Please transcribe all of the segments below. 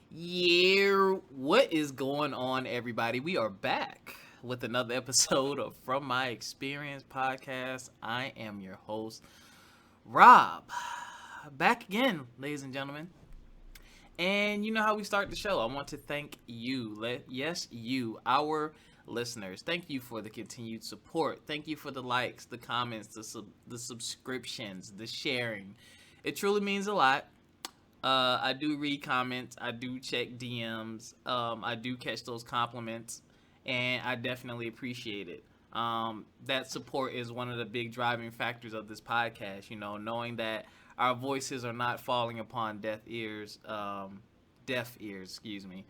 Yeah, what is going on, everybody? We are back with another episode of From My Experience podcast. I am your host, Rob. Back again, ladies and gentlemen. And you know how we start the show. I want to thank you. Yes, you, our listeners. Thank you for the continued support. Thank you for the likes, the comments, the subscriptions, the sharing. It truly means a lot. I do read comments. I do check DMs. I do catch those compliments, and I definitely appreciate it. That support is one of the big driving factors of this podcast. Knowing that our voices are not falling upon deaf ears, excuse me,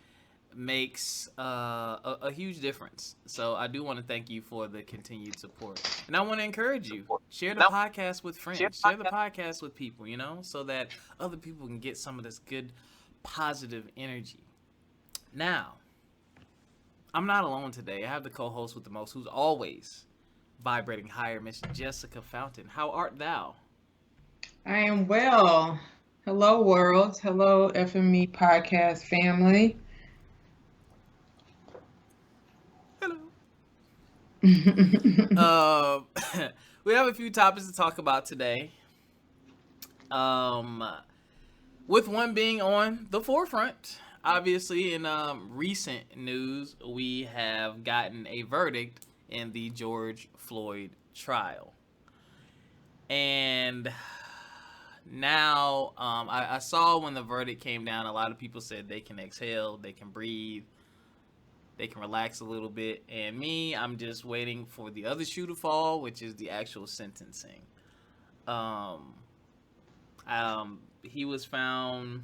makes a huge difference. So I do want to thank you for the continued support, and I want to encourage you: share the podcast with friends, share the podcast with people, so that other people can get some of this good, positive energy. Now, I'm not alone today. I have the co-host with the most, who's always vibrating higher, Miss Jessica Fountain. How art thou? I am well. Hello, world. Hello, FME podcast family. Hello. We have a few topics to talk about today. Um, with one being on the forefront. Obviously, in recent news, we have gotten a verdict in the George Floyd trial. And now, I saw when the verdict came down, a lot of people said they can exhale, they can breathe, they can relax a little bit. And me, I'm just waiting for the other shoe to fall, which is the actual sentencing. Um, he was found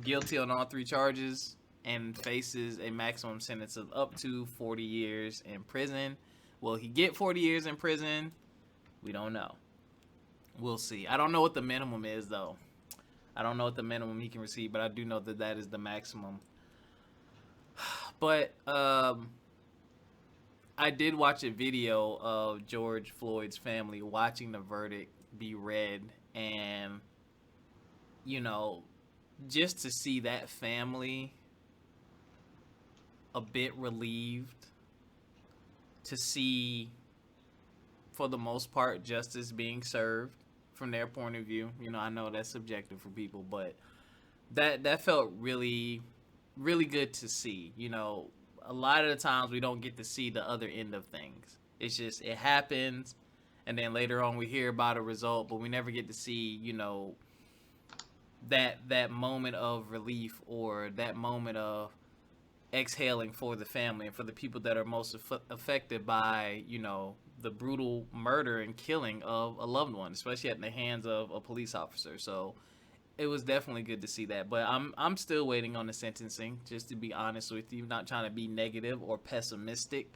guilty on all three charges and faces a maximum sentence of up to 40 years in prison. Will he get 40 years in prison? We don't know. We'll see. I don't know what the minimum is, though. I don't know what the minimum he can receive, but I do know that that is the maximum. But I did watch a video of George Floyd's family watching the verdict be read, and you know, just to see that family a bit relieved, to see, for the most part, justice being served from their point of view. I know that's subjective for people, but that felt really, really good to see. A lot of the times we don't get to see the other end of things. It's just it happens, and then later on we hear about a result, but we never get to see that moment of relief, or that moment of exhaling for the family and for the people that are most affected by the brutal murder and killing of a loved one, especially at the hands of a police officer. So it was definitely good to see that, but I'm still waiting on the sentencing, just to be honest with you, not trying to be negative or pessimistic,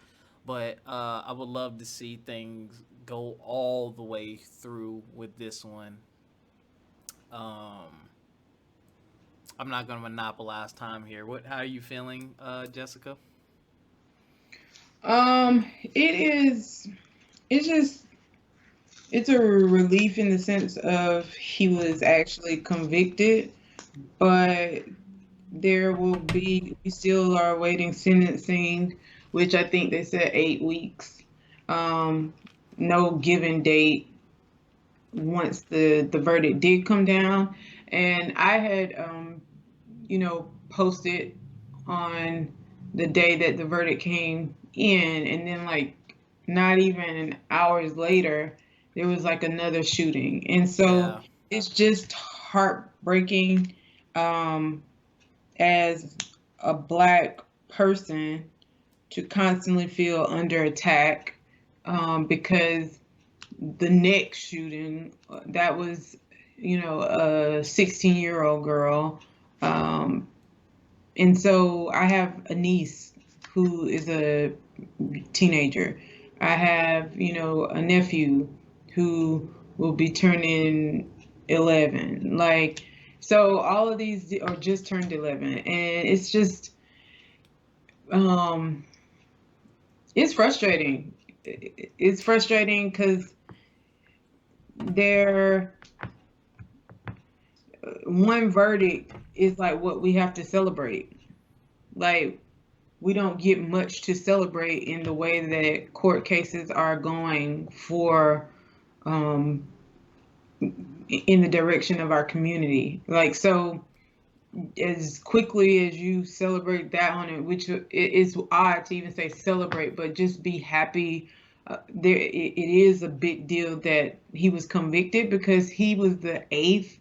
but I would love to see things go all the way through with this one. um I'm not going to monopolize time here. How are you feeling, Jessica? it is. It's just. It's a relief in the sense of he was actually convicted, but there will be. We still are awaiting sentencing, which I think they said 8 weeks. Um, no given date once the verdict did come down, and I had posted on the day that the verdict came in, and then like not even hours later, there was like another shooting, and so Yeah. it's just heartbreaking um, as a black person to constantly feel under attack because the next shooting that was a 16-year-old girl. um, and so I have a niece who is a teenager. I have, a nephew who will be turning 11. Like, so all of these are just turned 11. And um, it's frustrating. It's frustrating because they're one verdict is like what we have to celebrate. Like, we don't get much to celebrate in the way that court cases are going for um in the direction of our community. Like, so as quickly as you celebrate that on it, which it is odd to even say celebrate, but just be happy. It is a big deal that he was convicted, because he was the eighth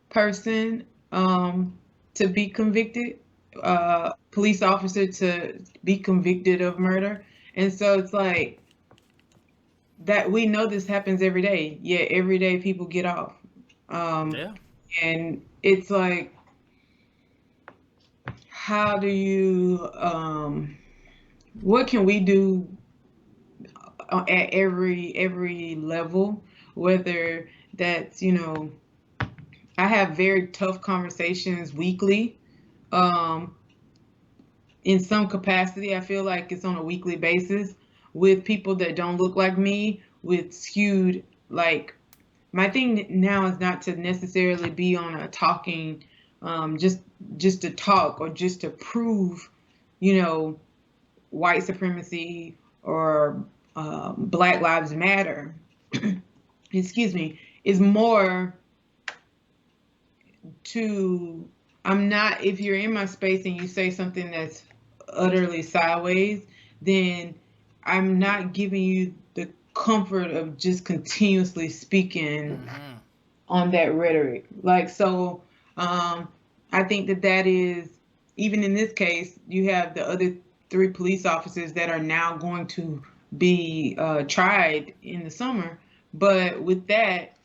person to be convicted, police officer to be convicted of murder. And so it's like that, we know this happens every day. Yeah, every day people get off. Um, Yeah. and it's like, how do you, what can we do at every level? Whether that's, I have very tough conversations weekly. Um, in some capacity, I feel like it's on a weekly basis with people that don't look like me, with skewed, like, my thing now is not to necessarily be on a talking, just to talk or just to prove, you know, white supremacy or Black Lives Matter. Excuse me, is more to, I'm not, if you're in my space and you say something that's utterly sideways, then I'm not giving you the comfort of just continuously speaking Mm-hmm. on that rhetoric. Like, so, I think that that is, even in this case, you have the other three police officers that are now going to be tried in the summer. But with that,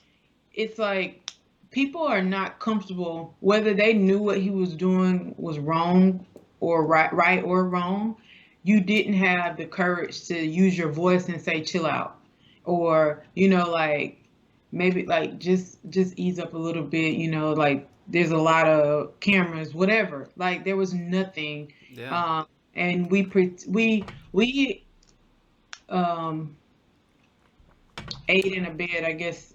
it's like, people are not comfortable, whether they knew what he was doing was wrong or right or wrong. You didn't have the courage to use your voice and say chill out, or, like, maybe, like, just ease up a little bit, like, there's a lot of cameras, whatever. Like, there was nothing. Yeah. And we um ate in a bed, I guess,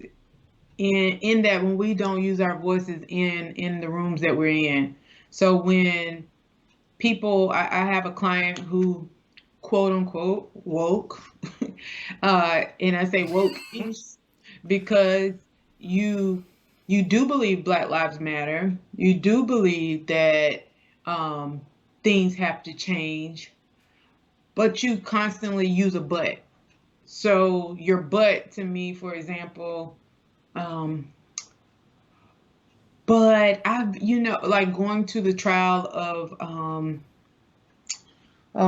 in that, when we don't use our voices in the rooms that we're in. So when people, I have a client who, quote unquote, woke, and I say woke because you you do believe Black Lives Matter, you do believe that um, things have to change, but you constantly use a but. So your but, to me, for example, um, but I've, like, going to the trial of, oh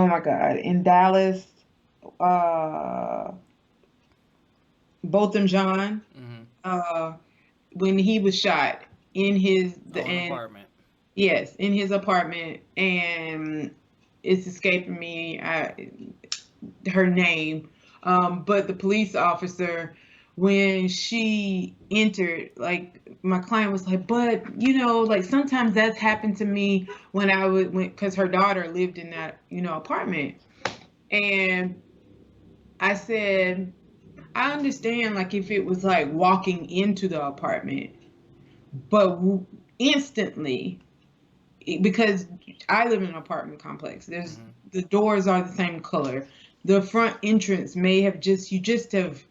my God, in Dallas, uh, Botham Jean, Mm-hmm. uh, when he was shot in his, Oh, an and apartment. yes, in his apartment, and it's escaping me, her name, but the police officer, when she entered, like, my client was like, but, like, sometimes that's happened to me when I would, because her daughter lived in that, apartment. And I said, I understand, like, if it was like walking into the apartment, but instantly, because I live in an apartment complex. There's Mm-hmm. The doors are the same color. The front entrance may have just, you just have,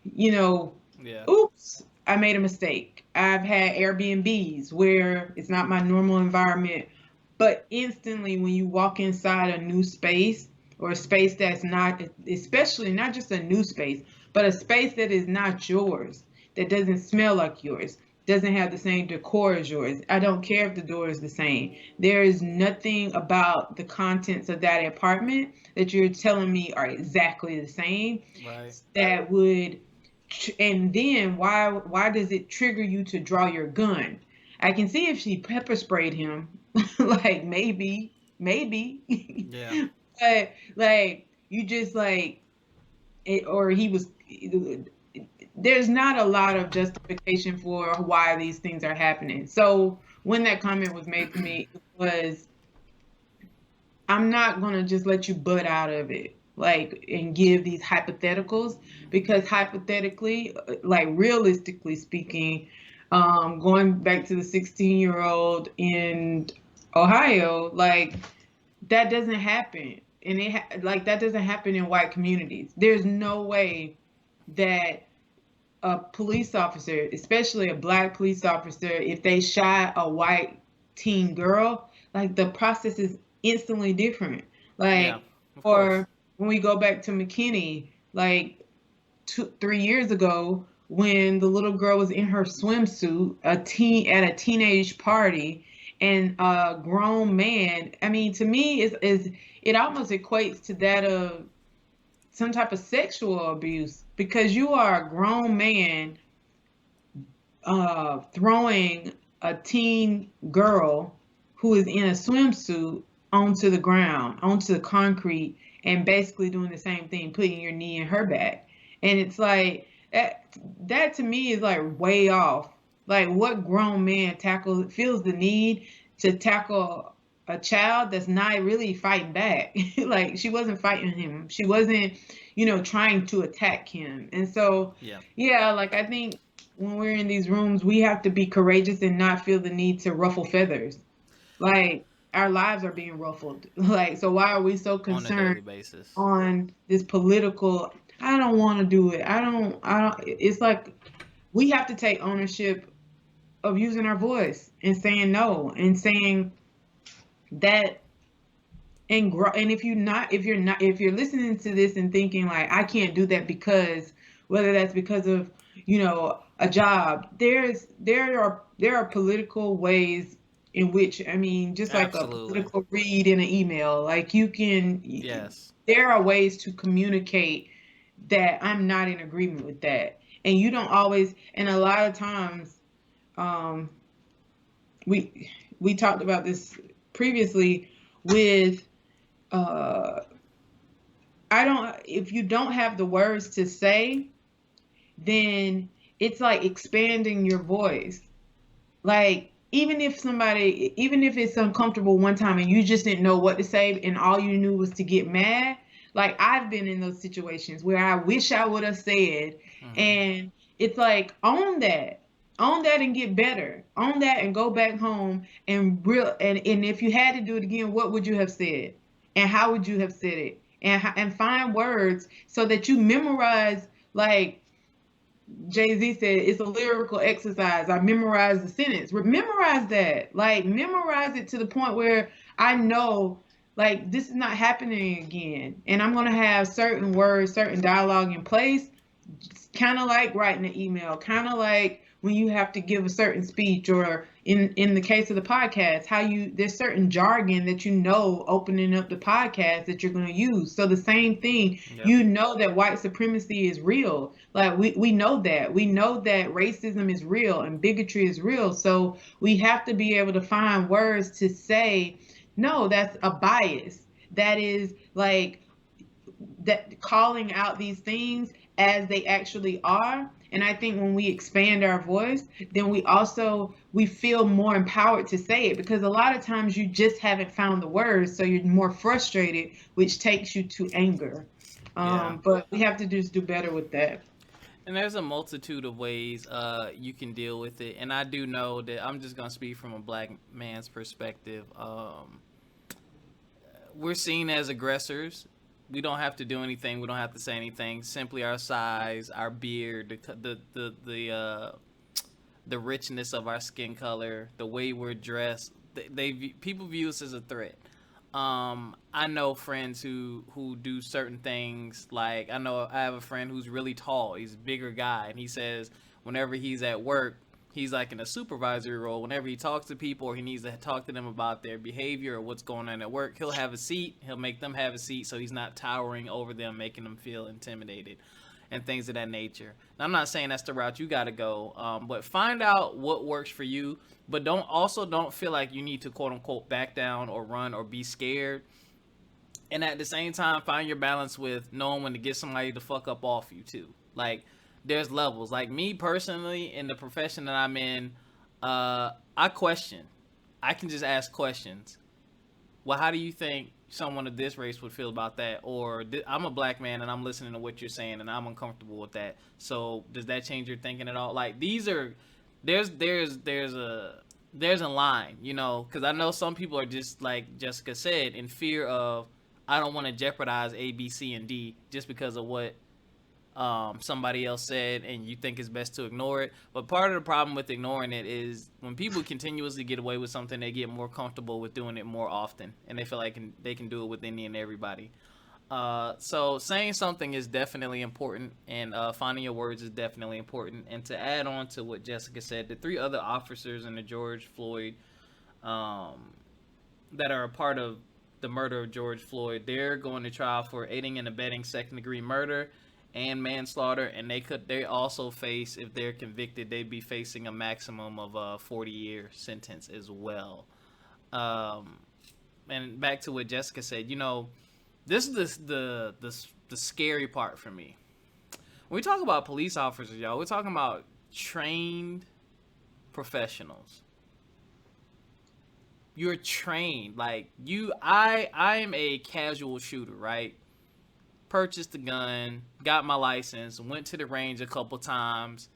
you know, Yeah. oops, I made a mistake. I've had Airbnbs where it's not my normal environment, but instantly when you walk inside a new space, or a space that's not, especially not just a new space, but a space that is not yours, that doesn't smell like yours, doesn't have the same decor as yours. I don't care if the door is the same. There is nothing about the contents of that apartment that you're telling me are exactly the same Right. that would, and then why does it trigger you to draw your gun? I can see if she pepper sprayed him, like, maybe, Yeah. but, like, you just, like, it, or he was, there's not a lot of justification for why these things are happening. So when that comment was made to me, it was, I'm not going to just let you butt out of it, like, and give these hypotheticals, because hypothetically, like, realistically speaking, Going back to the 16-year-old in Ohio, like that doesn't happen. And like that doesn't happen in white communities. There's no way that a police officer, especially a black police officer, if they shot a white teen girl, like the process is instantly different. Yeah, Like, of course. or when we go back to McKinney, like 3 years ago, when the little girl was in her swimsuit, at a teenage party, and a grown man. I mean, to me, is it almost equates to that of some type of sexual abuse because you are a grown man throwing a teen girl who is in a swimsuit onto the ground, onto the concrete, and basically doing the same thing, putting your knee in her back. And it's like that to me is like way off. Like what grown man feels the need to tackle a child that's not really fighting back. Like she wasn't fighting him. She wasn't, trying to attack him. And so, Yeah. yeah, like I think when we're in these rooms, we have to be courageous and not feel the need to ruffle feathers. Like our lives are being ruffled. Like, so why are we so On a concerned daily basis. on this political? I don't want to do it. I don't. It's like we have to take ownership of using our voice and saying no and saying that and grow. And if you're listening to this and thinking like I can't do that because whether that's because of a job, there are political ways in which, I mean, just like a Absolutely. political read in an email, like Yes. there are ways to communicate that I'm not in agreement with that. And you don't always, and a lot of times, um we we talked about this previously with uh I don't if you don't have the words to say, then it's like expanding your voice. Like even if it's uncomfortable one time and you just didn't know what to say and all you knew was to get mad, like I've been in those situations where I wish I would have said, Hmm. and it's like own that and get better, own that and go back home and if you had to do it again, what would you have said, and how would you have said it, and find words so that you memorize, like Jay-Z said, it's a lyrical exercise. I memorize the sentence. Memorize that. Like, memorize it to the point where I know, like, this is not happening again. And I'm going to have certain words, certain dialogue in place, kind of like writing an email, kind of like when you have to give a certain speech, or in the case of the podcast, there's certain jargon that opening up the podcast that you're going to use. So the same thing, Yep. that white supremacy is real. Like we know that racism is real and bigotry is real. So we have to be able to find words to say, no, that's a bias. That is like that, calling out these things as they actually are. And I think when we expand our voice, then we feel more empowered to say it, because a lot of times you just haven't found the words, so you're more frustrated, which takes you to anger. Yeah. But we have to just do better with that. And there's a multitude of ways you can deal with it. And I do know that I'm just gonna speak from a black man's perspective. We're seen as aggressors. We don't have to do anything. We don't have to say anything. Simply our size, our beard, the richness of our skin color, the way we're dressed. People view us as a threat. I know friends who do certain things. Like I have a friend who's really tall. He's a bigger guy, and he says whenever he's at work, he's like in a supervisory role. Whenever he talks to people or he needs to talk to them about their behavior or what's going on at work, he'll have a seat. He'll make them have a seat so he's not towering over them, making them feel intimidated and things of that nature. Now, I'm not saying that's the route you got to go, but find out what works for you. But don't feel like you need to quote unquote back down or run or be scared. And at the same time, find your balance with knowing when to get somebody to fuck up off you too. Like there's levels. Like me personally, in the profession that I'm in, I question. I can just ask questions. Well, how do you think someone of this race would feel about that? Or I'm a black man and I'm listening to what you're saying and I'm uncomfortable with that. So does that change your thinking at all? Like these are there's a line, because I know some people are just like Jessica said, in fear of, I don't want to jeopardize A, B, C, and D just because of what somebody else said, and you think it's best to ignore it. But part of the problem with ignoring it is when people continuously get away with something, they get more comfortable with doing it more often, and they feel like they can do it with any and everybody. So saying something is definitely important, and finding your words is definitely important. And to add on to what Jessica said, the three other officers in the George Floyd, um, that are a part of the murder of George Floyd, they're going to trial for aiding and abetting second degree murder and manslaughter, and they also face, if they're convicted, they'd be facing a maximum of a 40-year sentence as well. Um, and back to what Jessica said, this is the scary part for me. When we talk about police officers, y'all, we're talking about trained professionals. You're trained. Like I am a casual shooter, right? Purchased a gun, got my license, went to the range a couple times.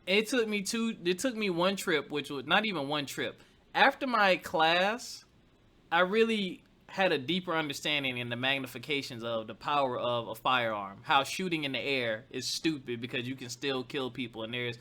It took me one trip, which was not even one trip. After my class, I really had a deeper understanding in the magnifications of the power of a firearm. How shooting in the air is stupid because you can still kill people, and there's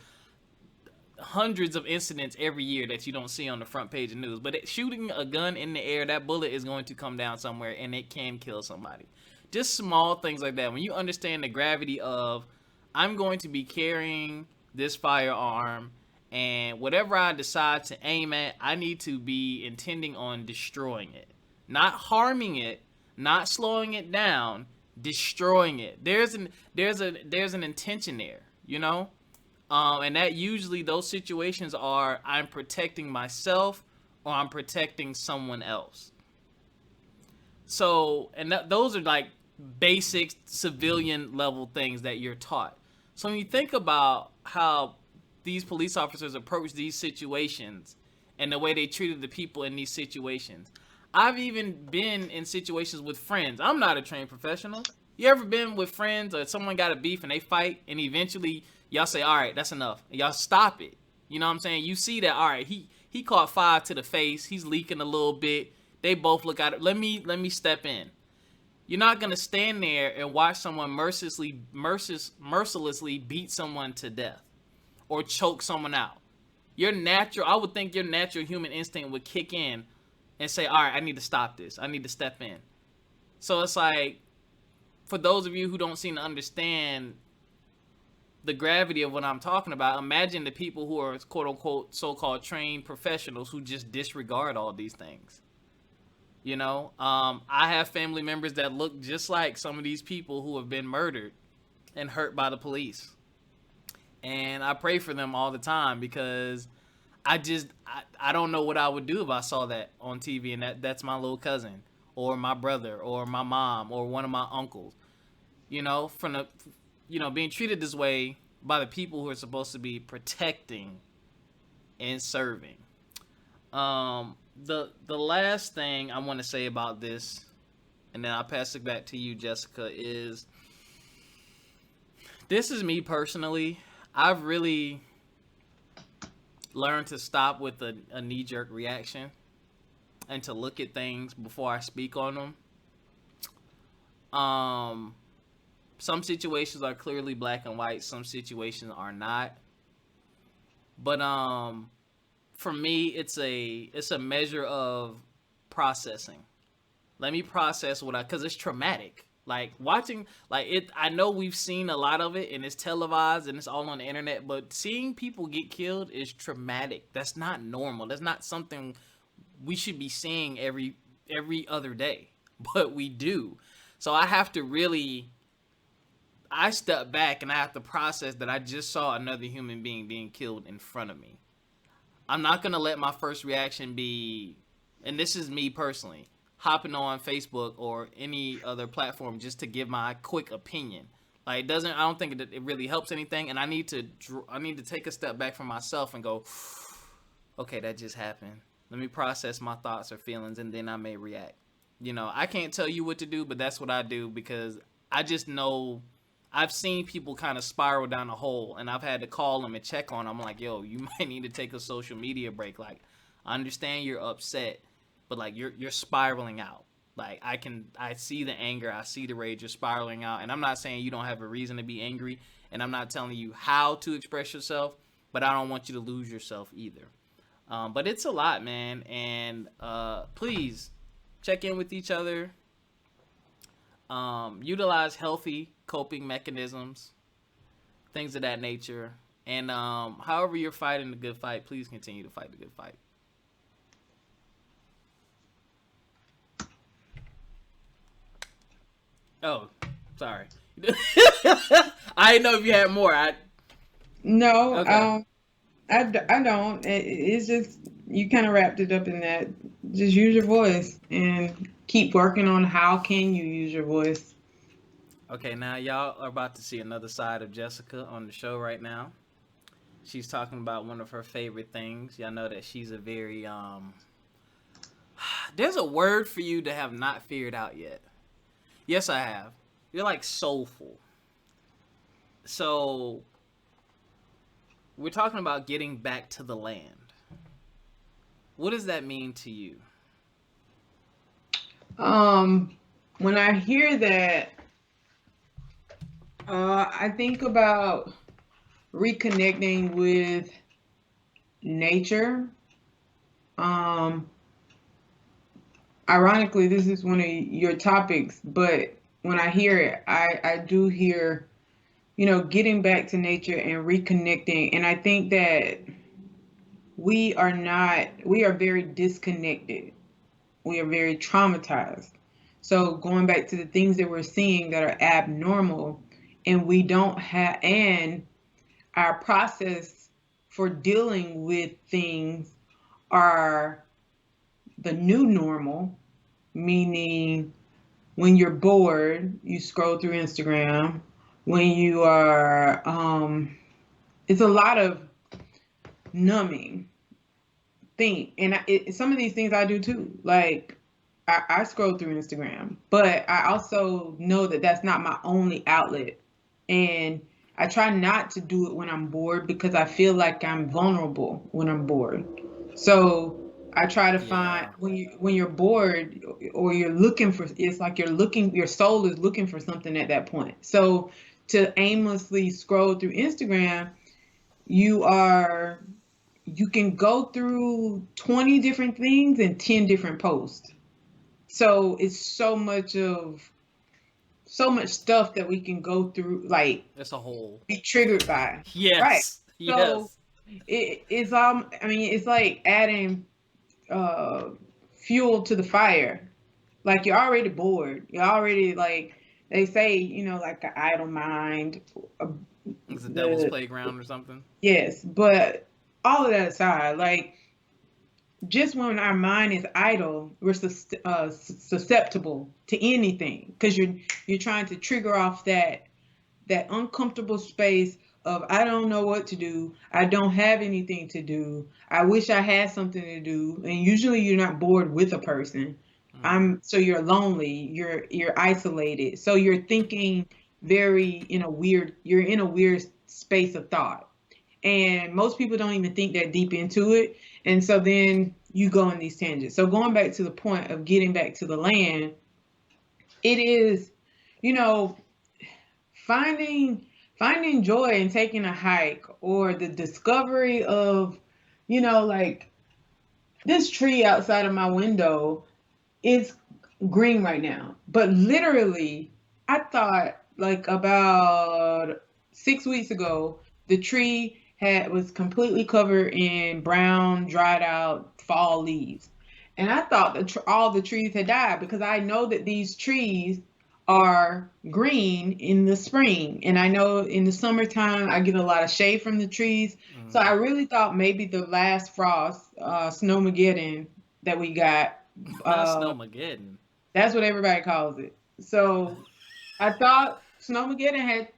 hundreds of incidents every year that you don't see on the front page of news. But shooting a gun in the air, that bullet is going to come down somewhere, and it can kill somebody. Just small things like that. When you understand the gravity of, I'm going to be carrying this firearm, and whatever I decide to aim at, I need to be intending on destroying it. Not harming it, not slowing it down, destroying it. There's an intention there, and that usually those situations are, I'm protecting myself or I'm protecting someone else. So, and those are like basic civilian level things that you're taught. So when you think about how these police officers approach these situations and the way they treated the people in these situations, I've even been in situations with friends. I'm not a trained professional. You ever been with friends or someone got a beef and they fight, and eventually y'all say, all right, that's enough, and y'all stop it? You know what I'm saying? You see that, all right, he caught 5 to the face, he's leaking a little bit, they both look at it, let me step in. You're not gonna stand there and watch someone mercilessly beat someone to death or choke someone out. I would think your natural human instinct would kick in and say, all right, I need to stop this, I need to step in. So it's like, for those of you who don't seem to understand the gravity of what I'm talking about, imagine the people who are quote unquote so-called trained professionals who just disregard all these things. I have family members that look just like some of these people who have been murdered and hurt by the police. And I pray for them all the time, because I don't know what I would do if I saw that on TV, and that's my little cousin or my brother or my mom or one of my uncles. From the being treated this way by the people who are supposed to be protecting and serving. The last thing I want to say about this, and then I'll pass it back to you, Jessica, is this is me personally. I've really learned to stop with a knee-jerk reaction and to look at things before I speak on them. Some situations are clearly black and white. Some situations are not. But for me, it's a measure of processing. Let me process because it's traumatic. Like watching, like it. I know we've seen a lot of it, and it's televised, and it's all on the internet. But seeing people get killed is traumatic. That's not normal. That's not something we should be seeing every other day. But we do. So I have to really. I step back and I have to process that I just saw another human being killed in front of me. I'm not going to let my first reaction be, and this is me personally, hopping on Facebook or any other platform just to give my quick opinion. Like I don't think it really helps anything, and I need to take a step back from myself and go, okay, that just happened. Let me process my thoughts or feelings, and then I may react. I can't tell you what to do, but that's what I do, because I just know I've seen people kind of spiral down a hole, and I've had to call them and check on them. I'm like, yo, you might need to take a social media break. Like, I understand you're upset, but like you're spiraling out. Like I see the anger, I see the rage, you're spiraling out. And I'm not saying you don't have a reason to be angry, and I'm not telling you how to express yourself, but I don't want you to lose yourself either. But it's a lot, man, and please check in with each other. Utilize healthy coping mechanisms, things of that nature. And however you're fighting the good fight, please continue to fight the good fight. Oh, sorry. I didn't know if you had more. No, Okay. I don't. It's just you kind of wrapped it up in that. Just use your voice and keep working on how can you use your voice. Okay, now y'all are about to see another side of Jessica on the show right now. She's talking about one of her favorite things. Y'all know that she's a very there's a word for you to have not figured out yet. Yes, I have. You're like soulful. So we're talking about getting back to the land. What does that mean to you? Um, when I hear that, I think about reconnecting with nature. Um, Ironically, this is one of your topics, but when I hear it, I do hear, getting back to nature and reconnecting. And I think that we are very disconnected. We are very traumatized. So going back to the things that we're seeing that are abnormal, and we don't have, and our process for dealing with things are the new normal, meaning when you're bored, you scroll through Instagram. When you are, it's a lot of numbing thing. And some of these things I do too. Like, I scroll through Instagram, but I also know that that's not my only outlet. And I try not to do it when I'm bored because I feel like I'm vulnerable when I'm bored. So I try to find Yeah. when you're bored or you're looking for, it's like your soul is looking for something at that point. So to aimlessly scroll through Instagram, you are you can go through 20 different things and 10 different posts. So it's so much stuff that we can go through, like It's a whole. be triggered by. Right. Yes. So Yes. it's I mean it's like adding uh fuel to the fire. Like you're already bored. You're already like they say, like an idle mind. uh, It's a devil's The playground or something. Yes, but all of that aside, like just when our mind is idle, we're susceptible to anything because you're trying to trigger off that uncomfortable space of I don't know what to do. I don't have anything to do. I wish I had something to do. And usually you're not bored with a person. Mm. So you're lonely, you're isolated. So you're thinking you're in a weird space of thought. And most people don't even think that deep into it. And so then you go on these tangents. So going back to the point of getting back to the land, it is, you know, finding finding joy in taking a hike or the discovery of, like this tree outside of my window is green right now. But literally, I thought like about 6 weeks ago, the tree was completely covered in brown, dried out fall leaves. And I thought that all the trees had died because I know that these trees are green in the spring. And I know in the summertime, I get a lot of shade from the trees. So I Mm. really thought maybe the last frost, Snowmageddon, that we got, Not uh, Snowmageddon. that's what everybody calls it. So I thought Snowmageddon had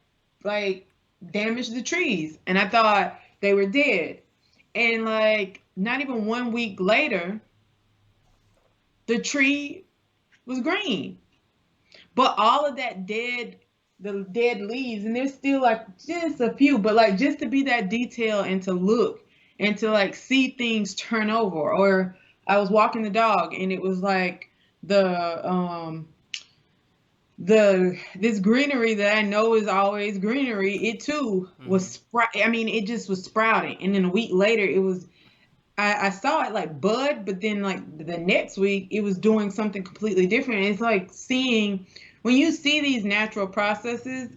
like damaged the trees, and I thought they were dead. And like not even 1 week later, the tree was green. But all of that dead the dead leaves, and there's still like just a few, but like just to be that detail and to look and to like see things turn over. Or I was walking the dog and it was like the this greenery that I know is always greenery, it too was I mean, it just was sprouting, and then a week later it was I saw it like bud, but then like the next week it was doing something completely different. It's like seeing when you see these natural processes,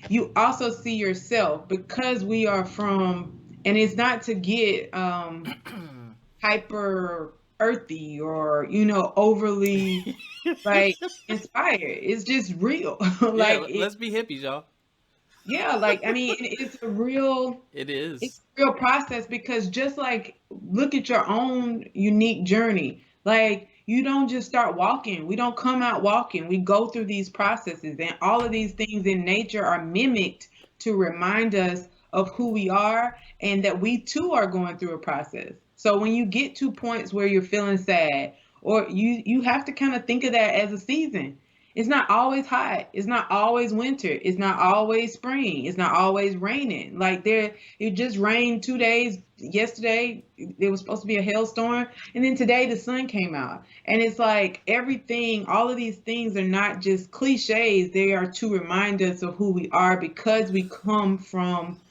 you also see yourself because we are from, and it's not to get hyper earthy or overly like inspired. It's just real. Yeah, Like it, let's be hippies, y'all. yeah, like I mean, it's a real, It it's is. a real process because just like look at your own unique journey. Like you don't just start walking. We don't come out walking. We go through these processes, and all of these things in nature are mimicked to remind us of who we are and that we too are going through a process. So when you get to points where you're feeling sad, or you have to kind of think of that as a season. It's not always hot. It's not always winter. It's not always spring. It's not always raining. Like it just rained 2 days. Yesterday, there was supposed to be a hailstorm. And then today the sun came out. And it's like everything, all of these things are not just cliches. They are to remind us of who we are because we come from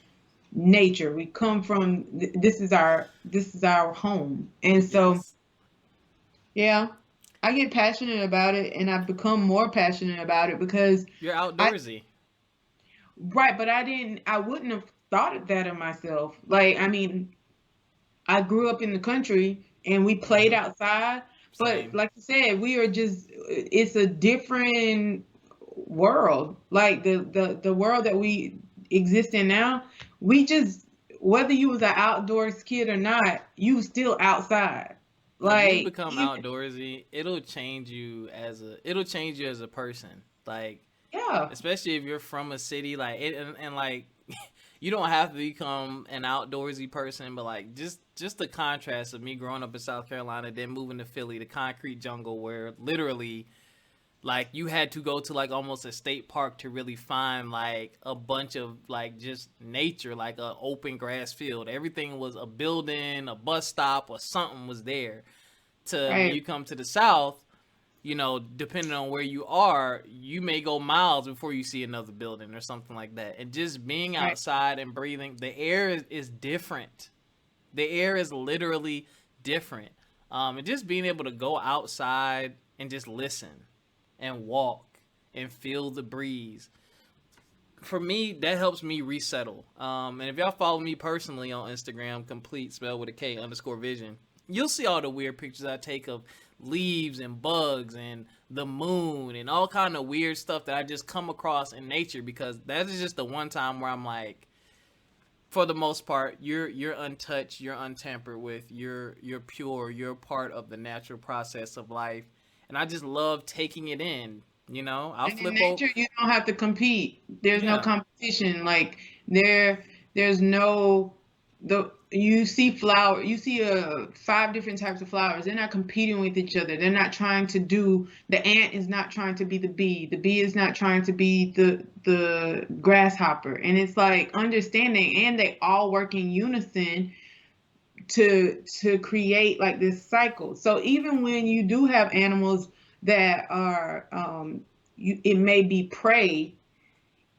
nature. We come from this is our home. And so Yes. yeah, I get passionate about it and I've become more passionate about it because You're I, outdoorsy. right, but I wouldn't have thought of that of myself. Like, I mean, I grew up in the country and we played Hmm. outside, but Same. like you said, it's a different world. Like the world that we exist in now, we just, whether you was an outdoors kid or not, you was still outside. Like when you Like, become even, outdoorsy, it'll change you as a person. Like yeah, especially if you're from a city, like and like you don't have to become an outdoorsy person, but like just the contrast of me growing up in South Carolina, then moving to Philly, the concrete jungle where literally like you had to go to like almost a state park to really find like a bunch of like just nature, like a open grass field. Everything was a building, a bus stop, or something was there. To when right, you come to the south, depending on where you are, you may go miles before you see another building or something like that. And just being right. outside and breathing, the air is different. The air is literally different. And just being able to go outside and just listen and walk and feel the breeze. For me, that helps me resettle. And if y'all follow me personally on Instagram, complete spell with a K underscore vision, you'll see all the weird pictures I take of leaves and bugs and the moon and all kind of weird stuff that I just come across in nature because that is just the one time where I'm like, for the most part, you're untouched, you're untampered with, you're pure, you're part of the natural process of life, and I just love taking it in. I'll And in flip over. nature, you don't have to compete. There's no Yeah, competition. Like there's no you see you see five different types of flowers. They're not competing with each other. They're not trying to do. The ant is not trying to be the bee. The bee is not trying to be the grasshopper. And it's like understanding, and they all work in unison to create like this cycle. So even when you do have animals that are it may be prey,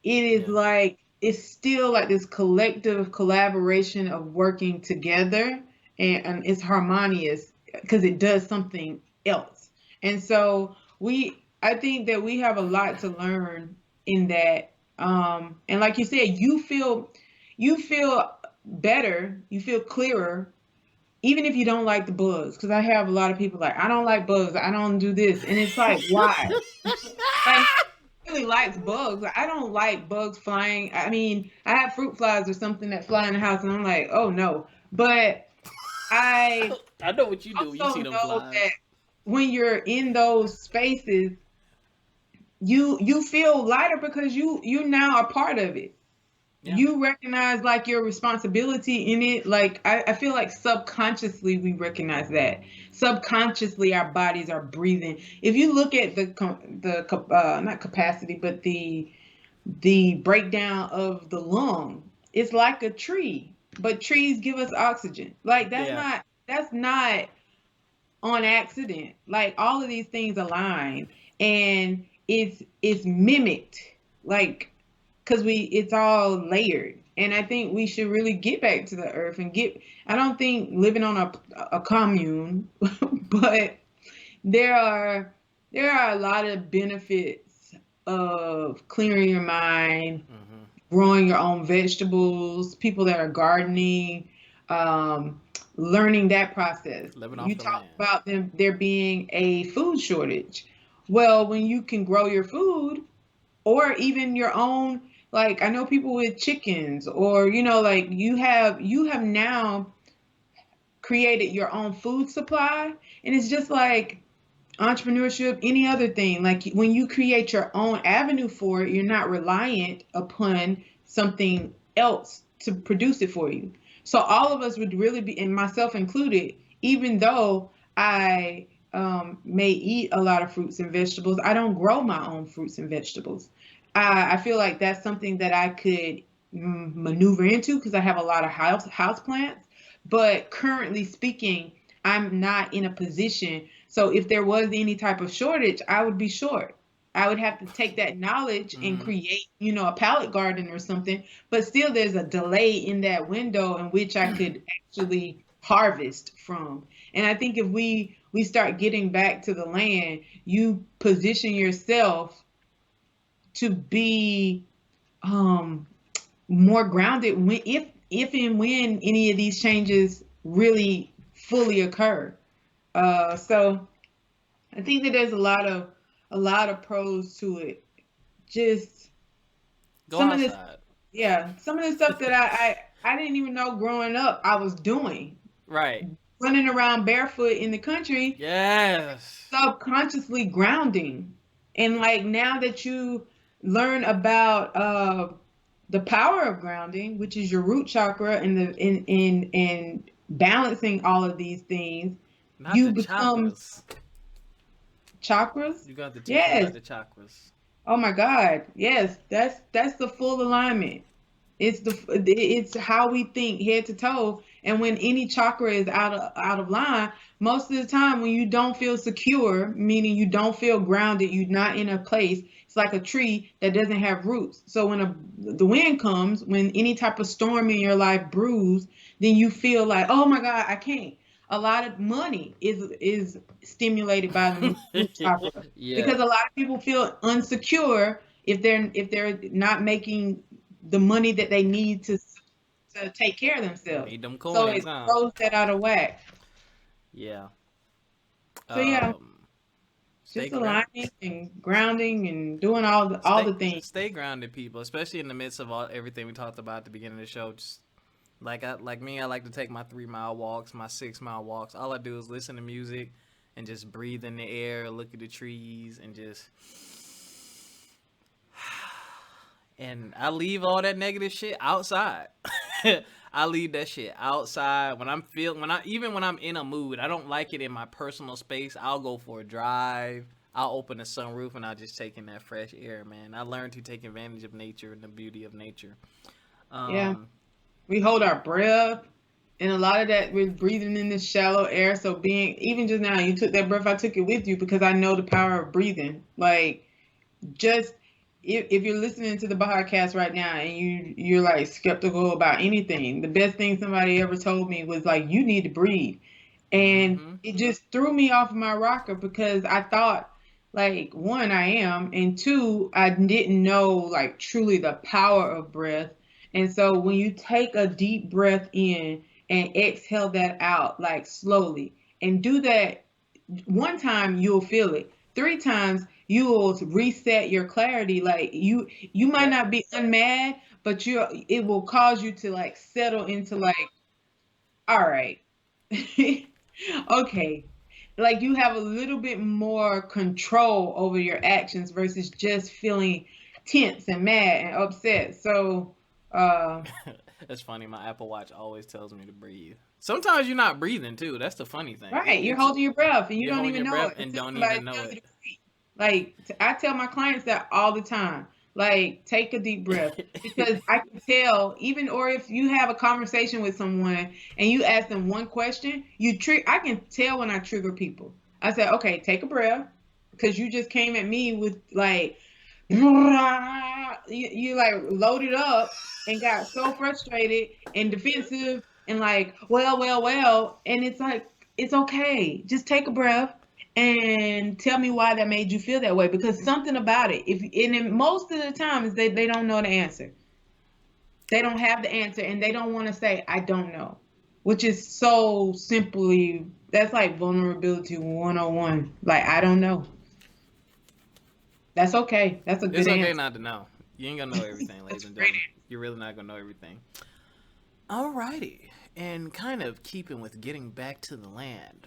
it is yeah, like it's still like this collective collaboration of working together, and it's harmonious because it does something else. And so I think that we have a lot to learn in that. And like you said, you feel better, you feel clearer even if you don't like the bugs, because I have a lot of people like, I don't like bugs, I don't do this, and it's like, why? Like, really likes bugs. I don't like bugs flying. I mean, I have fruit flies or something that fly in the house, and I'm like, oh no. But I I know what you do when you also see them know that flies. when you're in those spaces, you feel lighter because you now are part of it. Yeah, You recognize like your responsibility in it. Like I feel like subconsciously we recognize that. Subconsciously our bodies are breathing. If you look at the not capacity, but the the breakdown of the lung. It's like a tree, but trees give us oxygen. Like Yeah. that's not on accident. Like all of these things align, and it's mimicked. Like because we it's all layered, and I think we should really get back to the earth and get. I don't think living on a commune, but there are there are a lot of benefits of clearing your mind, Mm-hmm. growing your own vegetables, people that are gardening, um, learning that process. Living You off the talk land. about there being a food shortage. Well, when you can grow your food or even your own, like I know people with chickens, or like you have now created your own food supply, and it's just like entrepreneurship, any other thing. Like when you create your own avenue for it, you're not reliant upon something else to produce it for you. So all of us would really be, and myself included, even though I may eat a lot of fruits and vegetables, I don't grow my own fruits and vegetables. I feel like that's something that I could maneuver into because I have a lot of house plants. But currently speaking, I'm not in a position. So if there was any type of shortage, I would be short. I would have to take that knowledge and Mm-hmm. create, a pallet garden or something. But still, there's a delay in that window in which I could actually harvest from. And I think if we start getting back to the land, you position yourself to be um more grounded when if and when any of these changes really fully occur. So I think that there's a lot of pros to it. Just Go some of this, outside. yeah, some of the stuff that I didn't even know growing up I was doing, Right. running around barefoot in the country, Yes. subconsciously grounding. And like now that you learn about the power of grounding, which is your root chakra, and the in balancing all of these things, Not you the become chakras. chakras. You got to teach me about Yes. the chakras. Oh my God. Yes. That's the full alignment. It's how we think head to toe. And when any chakra is out of line, most of the time when you don't feel secure, meaning you don't feel grounded, you're not in a place. It's like a tree that doesn't have roots. So when the wind comes, when any type of storm in your life brews, then you feel like, oh my God, I can't. A lot of money is stimulated by the root chakra Yeah. because a lot of people feel unsecure if they're not making the money that they need to take care of themselves. Need them So coins, it huh? throws that out of whack. Yeah. So yeah, Stay just ground. aligning and grounding and doing all the things. Stay grounded, people, especially in the midst of all everything we talked about at the beginning of the show. Just like me, I like to take my 3 mile walks, my 6 mile walks. All I do is listen to music and just breathe in the air, look at the trees, and just and I leave all that negative shit outside. I leave that shit outside when I'm in a mood. I don't like it in my personal space. I'll go for a drive. I'll open the sunroof and I'll just take in that fresh air, man. I learned to take advantage of nature and the beauty of nature. Yeah, Um, we hold our breath, and a lot of that we're breathing in this shallow air. So being even just now, you took that breath. I took it with you because I know the power of breathing. Like just if you're listening to the podcast right now and you're like skeptical about anything, the best thing somebody ever told me was like you need to breathe. And mm-hmm. it just threw me off my rocker because I thought like one I am, and two I didn't know like truly the power of breath. And so when you take a deep breath in and exhale that out like slowly and do that one time, you'll feel it. Three times you will reset your clarity. Like you might Yep. not be unmad, but it will cause you to like settle into like, all right. Okay. Like you have a little bit more control over your actions versus just feeling tense and mad and upset. So uh That's funny. My Apple Watch always tells me to breathe. Sometimes you're not breathing too. That's the funny thing. right, you're holding your breath and you You're don't holding even your know breath it and until don't somebody even know tells you it. to breathe. Like I tell my clients that all the time. Like, take a deep breath. Because I can tell, even or if you have a conversation with someone and you ask them one question, I can tell when I trigger people. I say, okay, take a breath, because you just came at me with like you like loaded up and got so frustrated and defensive and like, well, and it's like, it's okay. Just take a breath and tell me why that made you feel that way, because something about it, if and then most of the time is they don't know the answer. They don't have the answer and they don't want to say I don't know, which is so simply, that's like vulnerability 101. Like, I don't know. That's okay. That's a good It's okay answer. not to know. You ain't gonna know everything, ladies and gentlemen. You're really not gonna know everything. Alrighty. And kind of keeping with getting back to the land,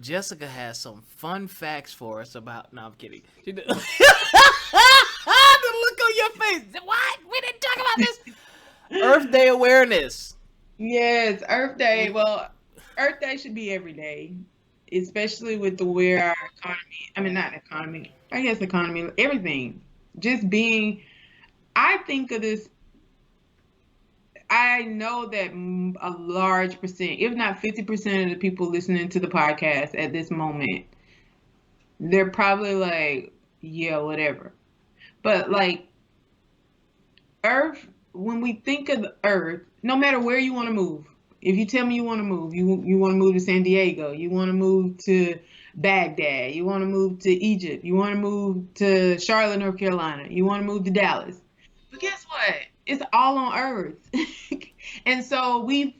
Jessica has some fun facts for us about. No, I'm kidding. The look on your face. What? We didn't talk about this. Earth Day awareness. Yes, Earth Day. Well, Earth Day should be every day, especially with the where our economy. I mean, not economy. I guess economy. Everything. Just being. I think of this. I know that a large percent, if not 50% of the people listening to the podcast at this moment, they're probably like, yeah, whatever. But like, Earth, when we think of the Earth, no matter where you want to move, if you tell me you want to move, you want to move to San Diego, you want to move to Baghdad, you want to move to Egypt, you want to move to Charlotte, North Carolina, you want to move to Dallas. But guess what? It's all on Earth. And so we've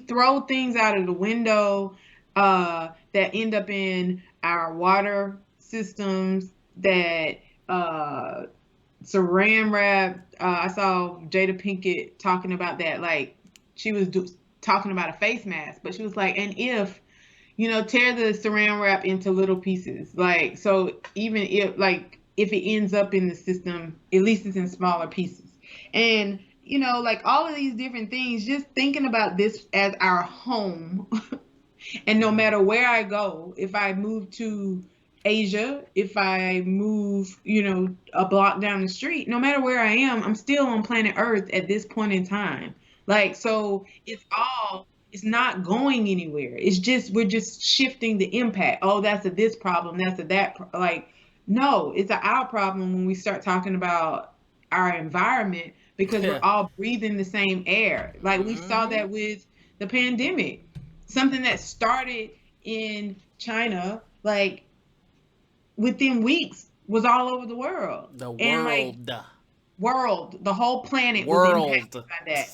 thrown things out of the window that end up in our water systems, that saran wrap. I saw Jada Pinkett talking about that. Like, she was talking about a face mask, but she was like, and if, tear the saran wrap into little pieces. Like, so even if it ends up in the system, at least it's in smaller pieces. And, like all of these different things, just thinking about this as our home. And no matter where I go, if I move to Asia, if I move, a block down the street, no matter where I am, I'm still on planet Earth at this point in time. Like, so it's not going anywhere. It's just, we're just shifting the impact. Oh, that's a this problem. That's a that. Like, no, it's our problem when we start talking about our environment, because we're all breathing the same air. Like, we saw that with the pandemic, something that started in China, like within weeks was all over the world. The world. And like, the whole planet was impacted by that.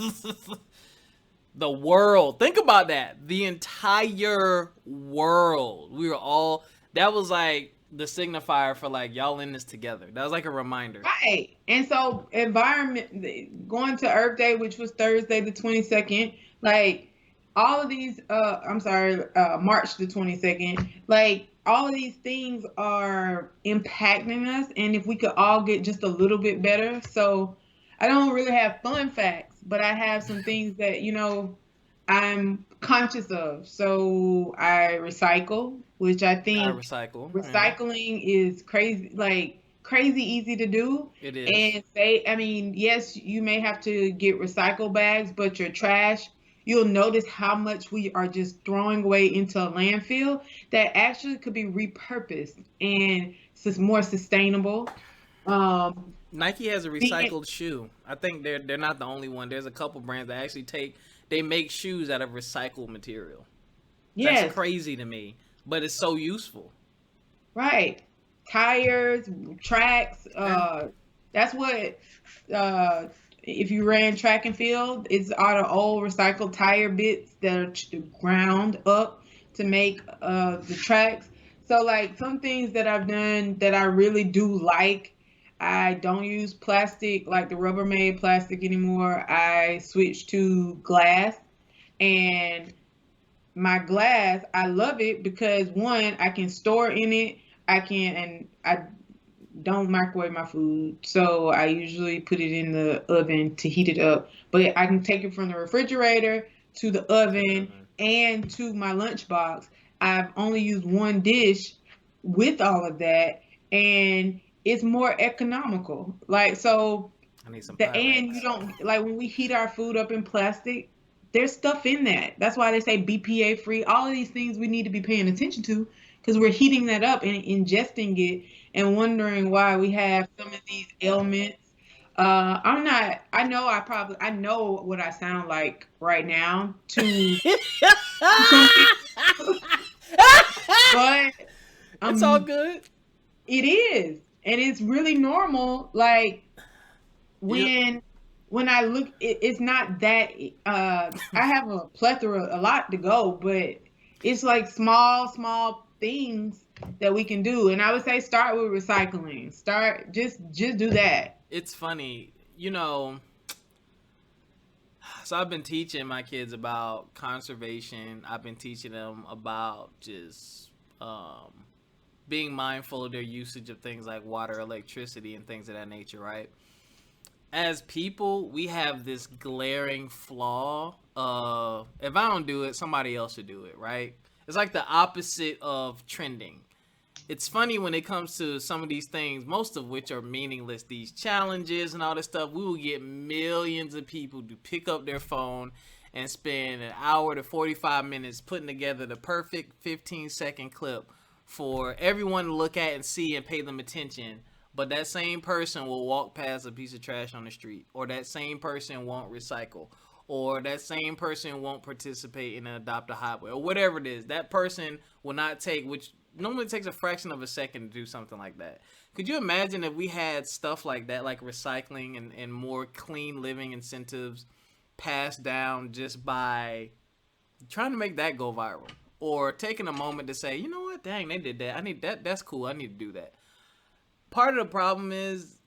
The world. Think about that. The entire world. We were all, that was like the signifier for like, y'all in this together. That was like a reminder. Right. And so environment, going to Earth Day, which was Thursday the 22nd, like all of these, March the 22nd, like all of these things are impacting us. And if we could all get just a little bit better. So I don't really have fun facts, but I have some things that, I'm conscious of. So I recycle, which I think recycling is crazy, like crazy easy to do. It is. And yes, you may have to get recycle bags, but your trash, you'll notice how much we are just throwing away into a landfill that actually could be repurposed and it's more sustainable. Nike has a recycled shoe. I think they're not the only one. There's a couple brands that actually they make shoes out of recycled material. Yes. That's crazy to me, but it's so useful. Right. Tires, tracks, that's what if you ran track and field, it's all the old recycled tire bits that are ground up to make the tracks. So like some things that I've done that I really do like, I don't use plastic, like the Rubbermaid plastic anymore. I switched to glass, and my glass, I love it because one, I can store in it. And I don't microwave my food, so I usually put it in the oven to heat it up. But I can take it from the refrigerator to the oven and to my lunchbox. I've only used one dish with all of that, and it's more economical. Like, so I need some and you Pyrex. don't like when we heat our food up in plastic, there's stuff in that. That's why they say BPA free. All of these things we need to be paying attention to because we're heating that up and ingesting it and wondering why we have some of these ailments. I'm not. I know what I sound like right now to some people, but It's all um, good. it is, and it's really normal. Like You, when I look, it's not that I have a plethora, a lot to go, but it's like small things that we can do. And I would say start with recycling. Start just do that. it's funny, you know. So I've been teaching my kids about conservation. I've been teaching them about just being mindful of their usage of things like water, electricity, and things of that nature, right? As people, we have this glaring flaw of if I don't do it, somebody else should do it, right? It's like the opposite of trending. It's funny when it comes to some of these things, most of which are meaningless, these challenges and all this stuff, we will get millions of people to pick up their phone and spend an hour to 45 minutes putting together the perfect 15-second clip for everyone to look at and see and pay them attention. But that same person will walk past a piece of trash on the street, or that same person won't recycle, or that same person won't participate in an adopt a highway, or whatever it is. That person will not take, which normally takes a fraction of a second to do something like that. Could you imagine if we had stuff like that, like recycling and more clean living incentives passed down just by trying to make that go viral? Or taking a moment to say, you know what, dang, they did that. I need that. That's cool. I need to do that. Part of the problem is